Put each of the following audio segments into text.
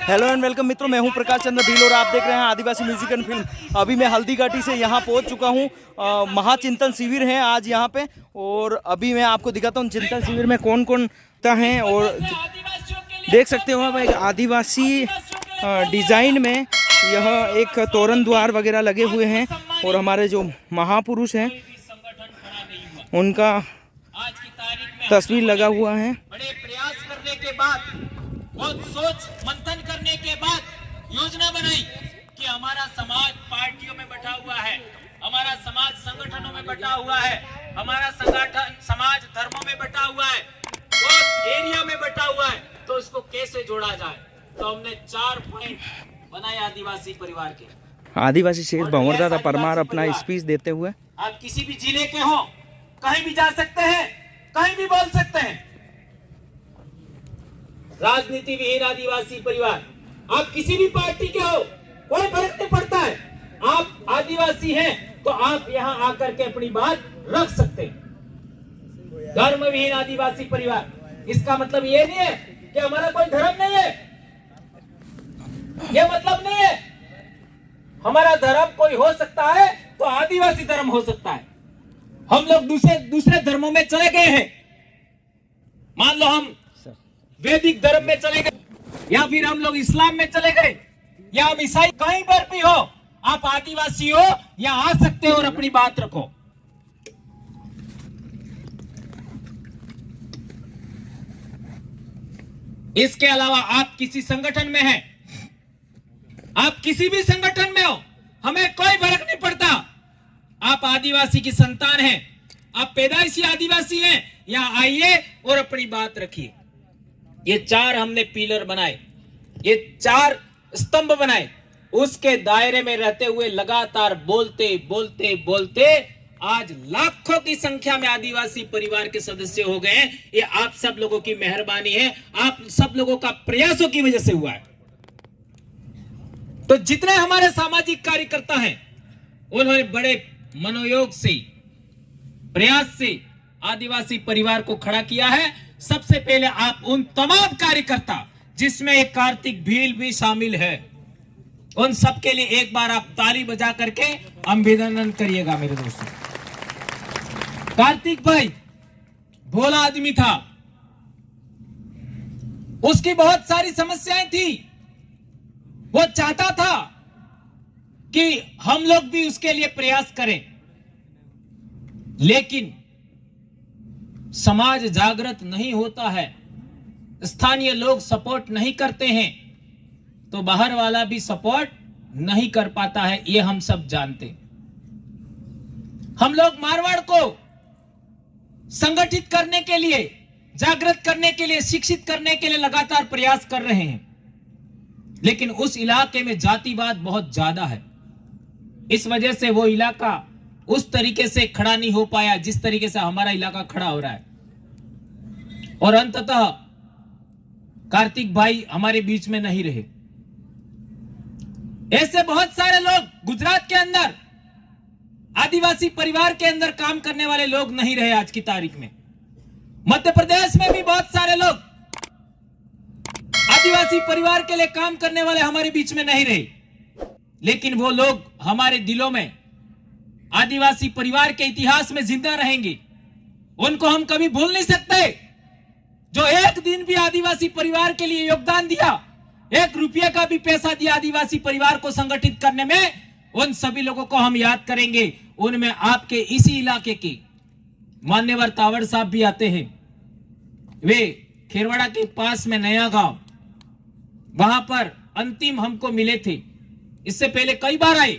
Hello and welcome मित्रों, मैं हूं प्रकाश चंद्र भील और आप देख रहे हैं आदिवासी म्यूजिक एंड फिल्म। अभी मैं हल्दीघाटी से यहां पहुंच चुका हूं। महाचिंतन शिविर है आज यहां पे, और अभी मैं आपको दिखाता हूं चिंतन शिविर में कौन कौन है। और देख सकते हो आप एक आदिवासी डिज़ाइन में यह एक तोरण द्वार वगैरह लगे हुए हैं, और हमारे जो महापुरुष हैं उनका तस्वीर लगा हुआ है। बड़े प्रयास करने के बाद, बहुत सोच मंथन करने के बाद योजना बनाई कि हमारा समाज पार्टियों में बटा हुआ है, हमारा समाज संगठनों में बटा हुआ है, हमारा संगठन समाज धर्मों में बटा हुआ है, बहुत एरिया में बटा हुआ है, तो इसको कैसे जोड़ा जाए। तो हमने 4 पॉइंट बनाए आदिवासी परिवार के। आदिवासी शेर भंवरदादा परमार अपना स्पीच देते हुए, आप किसी भी जिले के हो, कहीं भी जा सकते हैं, कहीं भी बोल सकते हैं। राजनीति विहीन आदिवासी परिवार, आप किसी भी पार्टी के हो, कोई फर्क नहीं पड़ता है। आप आदिवासी हैं तो आप यहां आकर के अपनी बात रख सकते हैं। धर्म विहीन आदिवासी परिवार, इसका मतलब ये नहीं है कि हमारा कोई धर्म नहीं है, ये मतलब नहीं है। हमारा धर्म कोई हो सकता है तो आदिवासी धर्म हो सकता है। हम लोग दूसरे धर्मों में चले गए हैं, मान लो हम वैदिक धर्म में चले गए, या फिर हम लोग इस्लाम में चले गए, या हम ईसाई, कहीं पर भी हो, आप आदिवासी हो, या आ सकते हो और अपनी बात रखो। इसके अलावा आप किसी संगठन में हैं, आप किसी भी संगठन में हो, हमें कोई फर्क नहीं पड़ता। आप आदिवासी की संतान हैं, आप पैदाइशी आदिवासी हैं, यहां आइए और अपनी बात रखिए। ये 4 हमने पिलर बनाए, ये 4 स्तंभ बनाए, उसके दायरे में रहते हुए लगातार बोलते बोलते बोलते आज लाखों की संख्या में आदिवासी परिवार के सदस्य हो गए हैं। ये आप सब लोगों की मेहरबानी है, आप सब लोगों का प्रयासों की वजह से हुआ है। तो जितने हमारे सामाजिक कार्यकर्ता हैं, उन्होंने बड़े मनोयोग से, प्रयास से आदिवासी परिवार को खड़ा किया है। सबसे पहले आप उन तमाम कार्यकर्ता, जिसमें एक कार्तिक भील भी शामिल है, उन सबके लिए एक बार आप ताली बजा करके अभिनंदन करिएगा मेरे दोस्तों। कार्तिक भाई भोला आदमी था, उसकी बहुत सारी समस्याएं थी, वो चाहता था कि हम लोग भी उसके लिए प्रयास करें, लेकिन समाज जागृत नहीं होता है, स्थानीय लोग सपोर्ट नहीं करते हैं, तो बाहर वाला भी सपोर्ट नहीं कर पाता है, ये हम सब जानते। हम लोग मारवाड़ को संगठित करने के लिए, जागृत करने के लिए, शिक्षित करने के लिए लगातार प्रयास कर रहे हैं, लेकिन उस इलाके में जातिवाद बहुत ज्यादा है। इस वजह से वो इलाका उस तरीके से खड़ा नहीं हो पाया जिस तरीके से हमारा इलाका खड़ा हो रहा है। और अंततः कार्तिक भाई हमारे बीच में नहीं रहे। ऐसे बहुत सारे लोग गुजरात के अंदर, आदिवासी परिवार के अंदर काम करने वाले लोग नहीं रहे आज की तारीख में। मध्य प्रदेश में भी बहुत सारे लोग आदिवासी परिवार के लिए काम करने वाले हमारे बीच में नहीं रहे, लेकिन वो लोग हमारे दिलों में आदिवासी परिवार के इतिहास में जिंदा रहेंगे। उनको हम कभी भूल नहीं सकते। जो एक दिन भी आदिवासी परिवार के लिए योगदान दिया, 1 रुपये का भी पैसा दिया आदिवासी परिवार को संगठित करने में, उन सभी लोगों को हम याद करेंगे। उनमें आपके इसी इलाके के मान्यवर तावड़ साहब भी आते हैं। वे खेरवाड़ा के पास में नया गांव, वहां पर अंतिम हमको मिले थे। इससे पहले कई बार आए,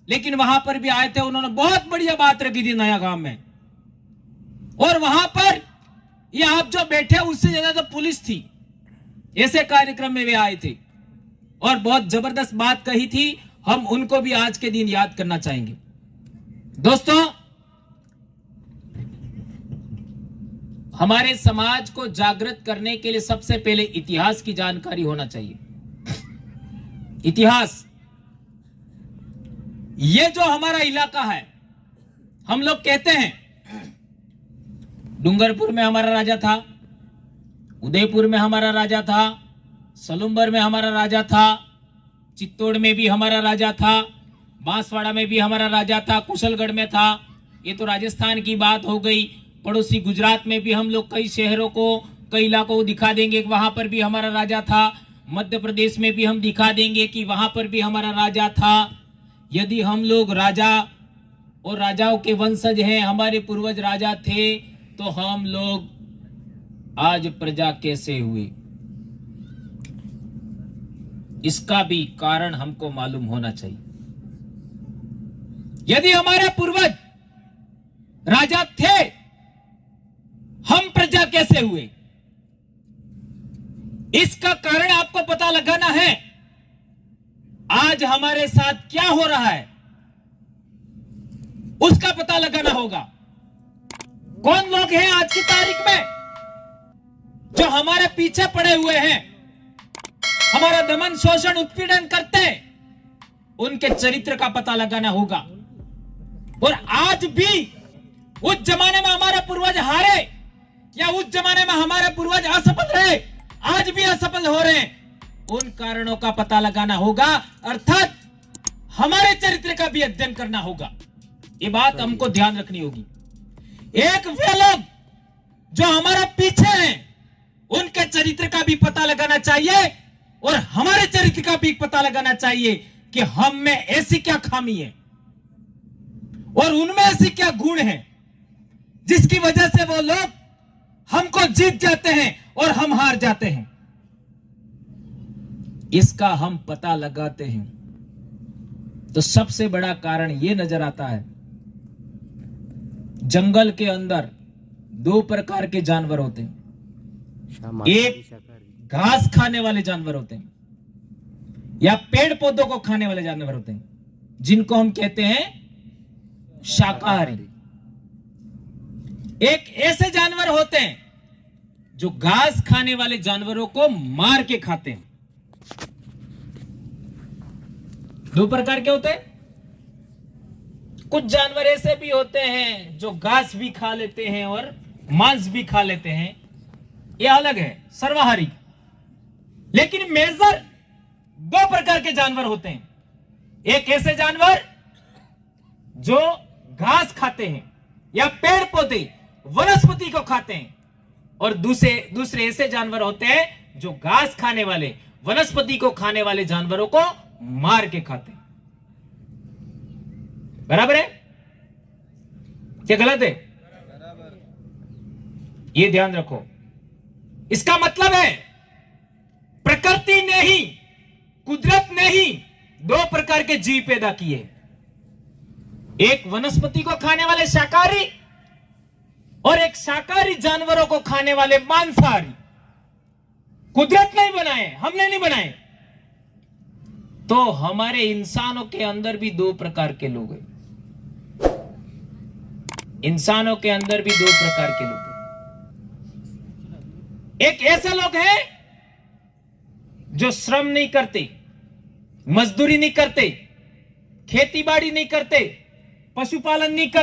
लेकिन वहां पर भी आए थे, उन्होंने बहुत बढ़िया बात रखी थी नया गांव में। और वहां पर ये आप जो बैठे उससे ज्यादा तो पुलिस थी। ऐसे कार्यक्रम में वे आए थे और बहुत जबरदस्त बात कही थी। हम उनको भी आज के दिन याद करना चाहेंगे। दोस्तों, हमारे समाज को जागृत करने के लिए सबसे पहले इतिहास की जानकारी होना चाहिए। इतिहास, ये जो हमारा इलाका है, हम लोग कहते हैं डूंगरपुर में हमारा राजा था, उदयपुर में हमारा राजा था, सलुम्बर में हमारा राजा था, चित्तौड़ में भी हमारा राजा था, बांसवाड़ा में भी हमारा राजा था, कुशलगढ़ में था। ये तो राजस्थान की बात हो गई। पड़ोसी गुजरात में भी हम लोग कई शहरों को, कई इलाकों को दिखा देंगे कि वहां पर भी हमारा राजा था। मध्य प्रदेश में भी हम दिखा देंगे कि वहां पर भी हमारा राजा था। यदि हम लोग राजा और राजाओं के वंशज हैं, हमारे पूर्वज राजा थे, तो हम लोग आज प्रजा कैसे हुए, इसका भी कारण हमको मालूम होना चाहिए। यदि हमारे पूर्वज राजा थे, हम प्रजा कैसे हुए, इसका कारण आपको पता लगाना है। आज हमारे साथ क्या हो रहा है उसका पता लगाना होगा। कौन लोग हैं आज की तारीख में जो हमारे पीछे पड़े हुए हैं, हमारा दमन, शोषण, उत्पीड़न करते हैं, उनके चरित्र का पता लगाना होगा। और आज भी उस जमाने में हमारे पूर्वज हारे या उस जमाने में हमारे पूर्वज असफल रहे, आज भी असफल हो रहे हैं, उन कारणों का पता लगाना होगा, अर्थात हमारे चरित्र का भी अध्ययन करना होगा। ये बात हमको ध्यान रखनी होगी। एक वे लोग जो हमारे पीछे हैं, उनके चरित्र का भी पता लगाना चाहिए और हमारे चरित्र का भी पता लगाना चाहिए कि हम में ऐसी क्या खामी है और उनमें ऐसी क्या गुण है जिसकी वजह से वो लोग हमको जीत जाते हैं और हम हार जाते हैं। इसका हम पता लगाते हैं तो सबसे बड़ा कारण यह नजर आता है, जंगल के अंदर दो प्रकार के जानवर होते हैं। एक घास खाने वाले जानवर होते हैं या पेड़ पौधों को खाने वाले जानवर होते हैं, जिनको हम कहते हैं शाकाहारी। एक ऐसे जानवर होते हैं जो घास खाने वाले जानवरों को मार के खाते हैं। दो प्रकार के होते हैं। कुछ जानवर ऐसे भी होते हैं जो घास भी खा लेते हैं और मांस भी खा लेते हैं, ये अलग है, सर्वाहारी। लेकिन मेजर दो प्रकार के जानवर होते हैं। एक ऐसे जानवर जो घास खाते हैं या पेड़ पौधे, वनस्पति को खाते हैं, और दूसरे ऐसे जानवर होते हैं जो घास खाने वाले, वनस्पति को खाने वाले जानवरों को मार के खाते हैं। बराबर है क्या गलत है? ये ध्यान रखो। इसका मतलब है प्रकृति ने ही, कुदरत ने ही दो प्रकार के जीव पैदा किए, एक वनस्पति को खाने वाले शाकाहारी और एक शाकाहारी जानवरों को खाने वाले मांसाहारी। कुदरत नहीं बनाए, हमने नहीं बनाए। तो हमारे इंसानों के अंदर भी दो प्रकार के लोग हैं। इंसानों के अंदर भी दो प्रकार के लोग हैं। एक ऐसे लोग हैं जो श्रम नहीं करते, मजदूरी नहीं करते, खेती बाड़ी नहीं करते, पशुपालन नहीं करते,